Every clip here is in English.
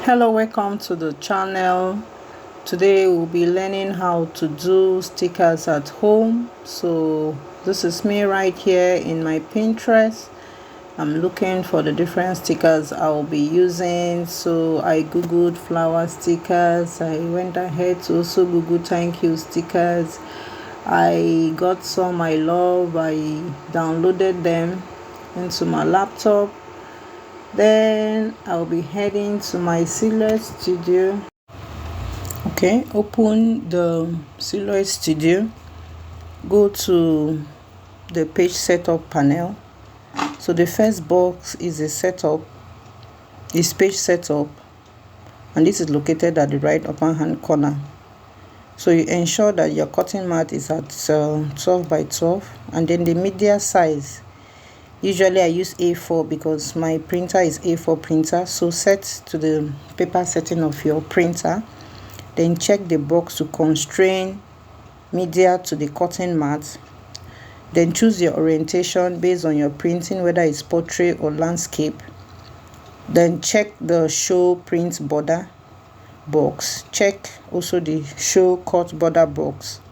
Hello, welcome to the channel. Today we'll be learning how to do stickers at home. So this is me right here in my Pinterest. I'm looking for the different stickers I'll be using. So I googled flower stickers. I went ahead to also google thank you stickers. I got some I love. I downloaded them into my laptop. Then I'll be heading to my Silhouette Studio. Okay, open the Silhouette Studio, go to the page setup panel. So the first box is page setup, and this is located at the right upper hand corner. So you ensure that your cutting mat is at 12 by 12, and then the media size. Usually I use A4 because my printer is A4 printer. So set to the paper setting of your printer. Then check the box to constrain media to the cutting mat. Then choose your orientation based on your printing, whether it's portrait or landscape. Then check the show print border box. Check also the show cut border box.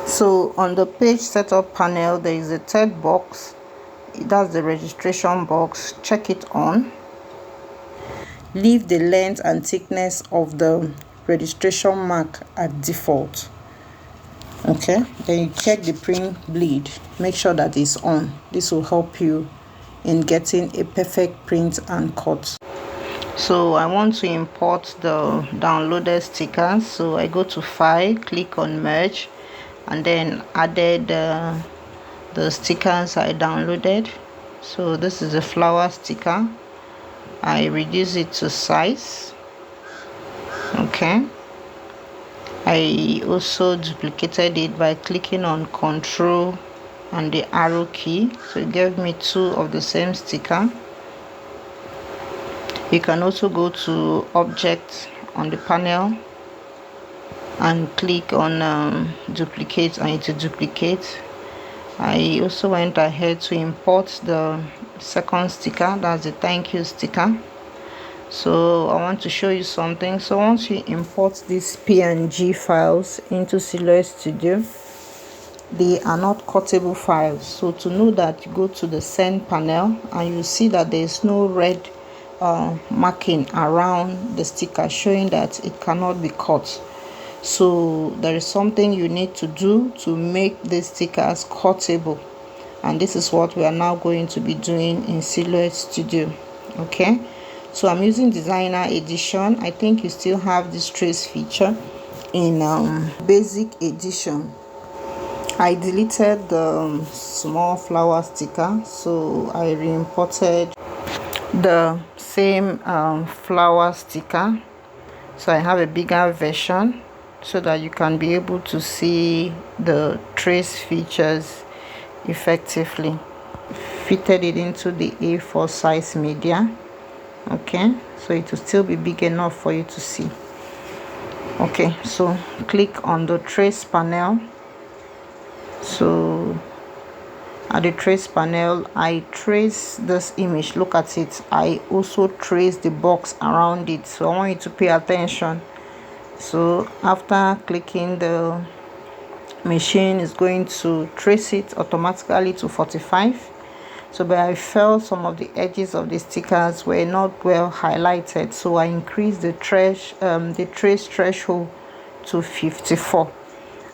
So on the page setup panel, there is a third box. That's the registration box. Check it on. Leave the length and thickness of the registration mark at default. Okay, then you check the print bleed. Make sure that it's on. This will help you in getting a perfect print and cut. So I want to import the downloaded stickers. So I go to File, click on Merge, and then added the stickers I downloaded. So this is a flower sticker. I reduce it to size. Okay, I also duplicated it by clicking on Control and the arrow key, so it gave me two of the same sticker. You can also go to Object on the panel and click on Duplicate, and it will duplicate. I also went ahead to import the second sticker, that's the thank you sticker. So I want to show you something. So once you import these PNG files into Silhouette Studio, they are not cuttable files. So to know that, you go to the send panel and you see that there is no red marking around the sticker showing that it cannot be cut. So there is something you need to do to make the stickers cuttable, and this is what we are now going to be doing in Silhouette Studio. Okay, so I'm using Designer Edition. I think you still have this trace feature in Basic Edition. I deleted the small flower sticker, so I re-imported the same flower sticker. So I have a bigger version so that you can be able to see the trace features effectively. Fitted it into the A4 size media. Okay, so it will still be big enough for you to see. Okay, so click on the trace panel. So at the trace panel, I trace this image. Look at it. I also trace the box around it, so I want you to pay attention. So after clicking, the machine is going to trace it automatically to 45. So but I felt some of the edges of the stickers were not well highlighted, so I increased the trace threshold to 54,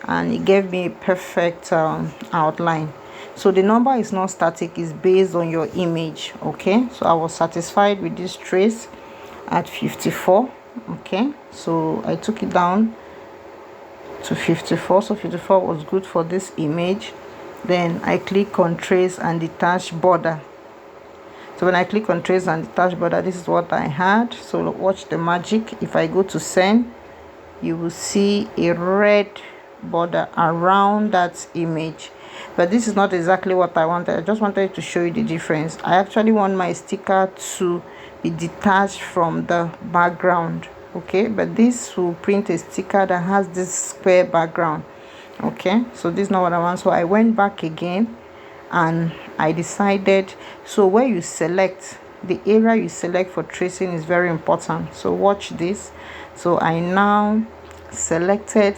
and it gave me a perfect outline. So the number is not static, it's based on your image. Okay, so I was satisfied with this trace at 54. Okay, so I took it down to 54. So 54 was good for this image. Then I click on trace and detach border. So when I click on trace and detach border, this is what I had. So watch the magic. If I go to send, you will see a red border around that image, but this is not exactly what I wanted. I just wanted to show you the difference. I actually want my sticker to be detached from the background. Okay, but this will print a sticker that has this square background. Okay, so this is not what I want. So I went back again and I decided, so where you select the area you select for tracing is very important. So watch this. So I now selected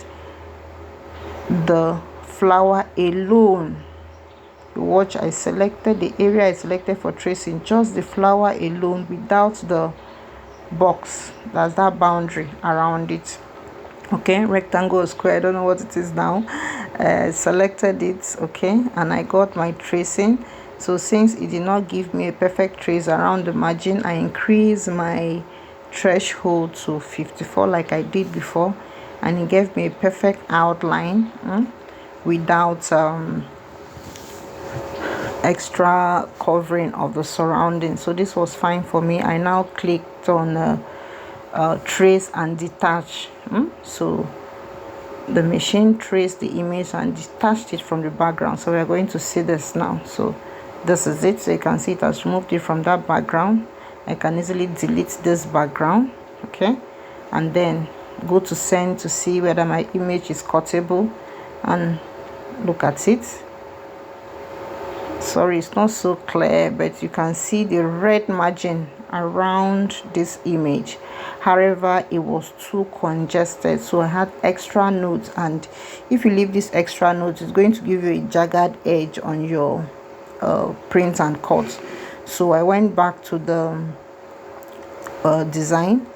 the flower alone. Watch, I selected the area I selected for tracing, just the flower alone, without the box, that's that boundary around it. Okay, rectangle or square, I don't know what it is now. Selected it, okay, and I got my tracing. So since it did not give me a perfect trace around the margin, I increased my threshold to 54 like I did before, and it gave me a perfect outline without extra covering of the surrounding. So this was fine for me. I now clicked on trace and detach. So the machine traced the image and detached it from the background. So we are going to see this now. So this is it. So you can see it has removed it from that background. I can easily delete this background, okay, and then go to send to see whether my image is cuttable, and look at it. Sorry, it's not so clear, but you can see the red margin around this image. However, it was too congested, so I had extra notes, and if you leave this extra notes, it's going to give you a jagged edge on your print and cut. So I went back to the design,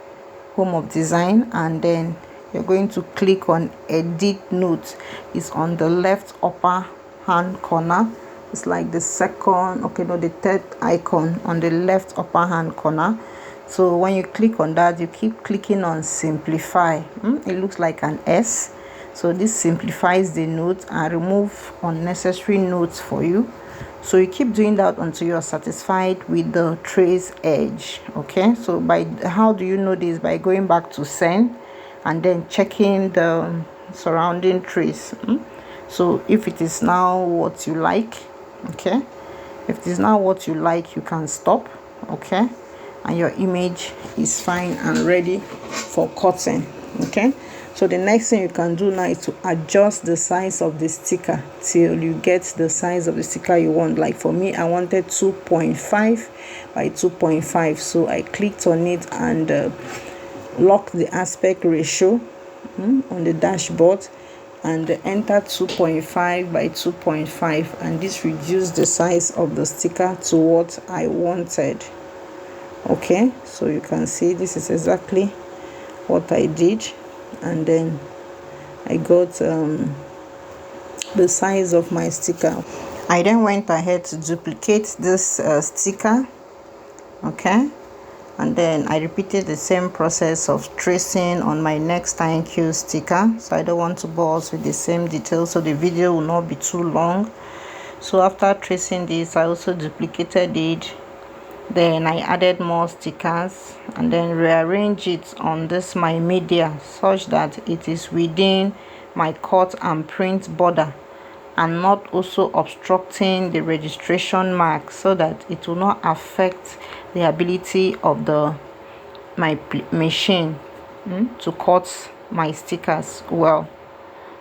home of design, and then you're going to click on edit notes. It's on the left upper hand corner. It's like the second, okay, no, the third icon on the left upper hand corner. So when you click on that, you keep clicking on simplify. It looks like an S. So this simplifies the note and remove unnecessary notes for you. So you keep doing that until you are satisfied with the trace edge. Okay, so by how do you know this? By going back to send and then checking the surrounding trace. So if it is now what you like, okay, if it is now what you like, you can stop, okay, and your image is fine and ready for cutting. Okay, so the next thing you can do now is to adjust the size of the sticker till you get the size of the sticker you want. Like for me, I wanted 2.5 by 2.5, so I clicked on it and locked the aspect ratio on the dashboard and enter 2.5 by 2.5, and this reduced the size of the sticker to what I wanted. Okay, so you can see this is exactly what I did, and then I got the size of my sticker. I then went ahead to duplicate this sticker, okay, and then I repeated the same process of tracing on my next thank you sticker. So I don't want to bore us with the same details, so the video will not be too long. So after tracing this, I also duplicated it. Then I added more stickers and then rearrange it on this my media such that it is within my cut and print border and not also obstructing the registration mark, so that it will not affect the ability of my machine to cut my stickers well.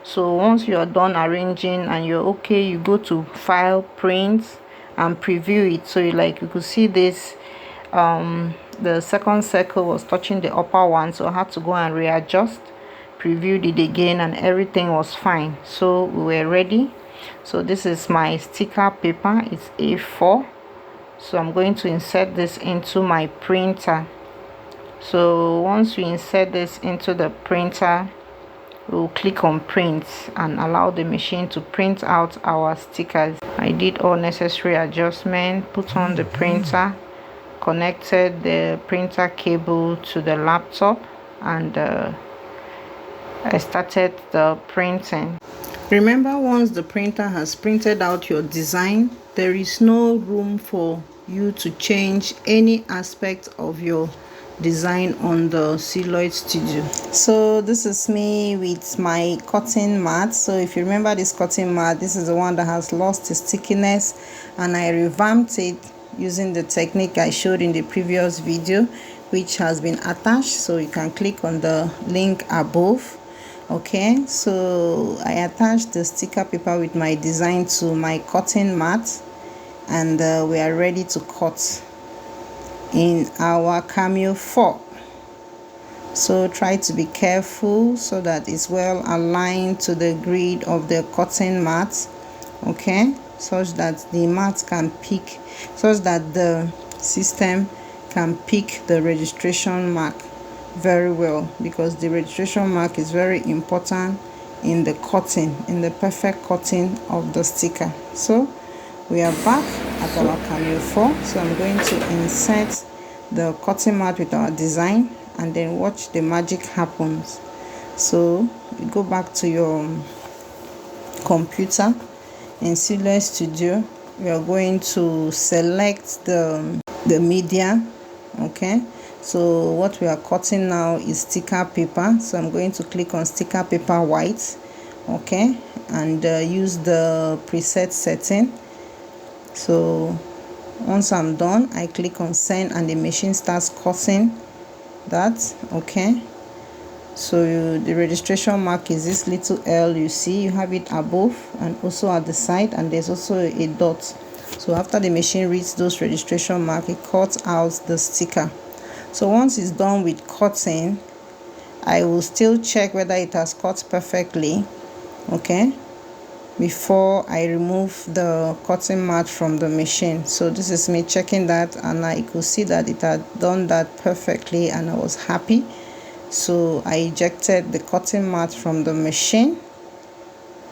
So once you are done arranging and you're okay, you go to file, print, and preview it. So you could see this the second circle was touching the upper one, so I had to go and readjust, previewed it again, and everything was fine. So we were ready. So this is my sticker paper, it's A4. So I'm going to insert this into my printer. So once we insert this into the printer, we'll click on print and allow the machine to print out our stickers. I did all necessary adjustments, put on the printer, connected the printer cable to the laptop, and I started the printing. Remember, once the printer has printed out your design, there is no room for you to change any aspect of your design on the Celluloid Studio. So this is me with my cutting mat. So if you remember this cutting mat, this is the one that has lost its stickiness, and I revamped it using the technique I showed in the previous video, which has been attached. So you can click on the link above. Okay, so I attached the sticker paper with my design to my cutting mat, and we are ready to cut. in our Cameo 4. So try to be careful so that it's well aligned to the grid of the cutting mat, okay, such that the mat can pick, such that the system can pick the registration mark very well, because the registration mark is very important in the cutting, in the perfect cutting of the sticker. So we are back at our Cameo 4. So I'm going to insert the cutting mat with our design, and then watch the magic happens. So you go back to your computer in Silhouette Studio. We are going to select the media, okay. So what we are cutting now is sticker paper. So I'm going to click on sticker paper white, okay, and use the preset setting. So once I'm done, I click on send and the machine starts cutting that, okay. So the registration mark is this little L, you see, you have it above and also at the side, and there's also a dot. So after the machine reads those registration mark, it cuts out the sticker. So once it's done with cutting, I will still check whether it has cut perfectly, okay, before I remove the cutting mat from the machine. So this is me checking that, and I could see that it had done that perfectly, and I was happy. So I ejected the cutting mat from the machine,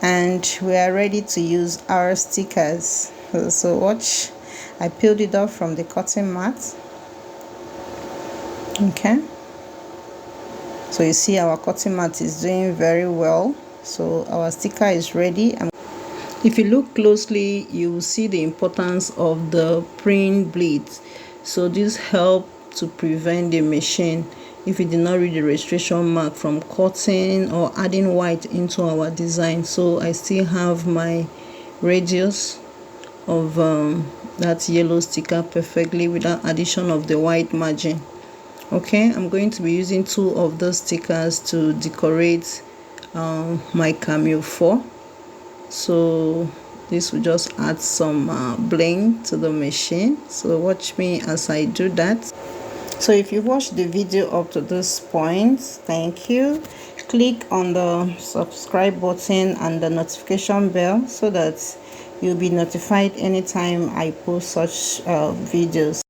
and we are ready to use our stickers. So watch, I peeled it off from the cutting mat, okay. So you see our cutting mat is doing very well. So our sticker is ready. If you look closely, you will see the importance of the print bleeds. So this helps to prevent the machine, if it did not read the registration mark, from cutting or adding white into our design. So I still have my radius of that yellow sticker perfectly without addition of the white margin. Okay, I'm going to be using 2 of those stickers to decorate my Cameo 4. So this will just add some bling to the machine. So watch me as I do that. So if you watched the video up to this point, thank you. Click on the subscribe button and the notification bell so that you'll be notified anytime I post such videos.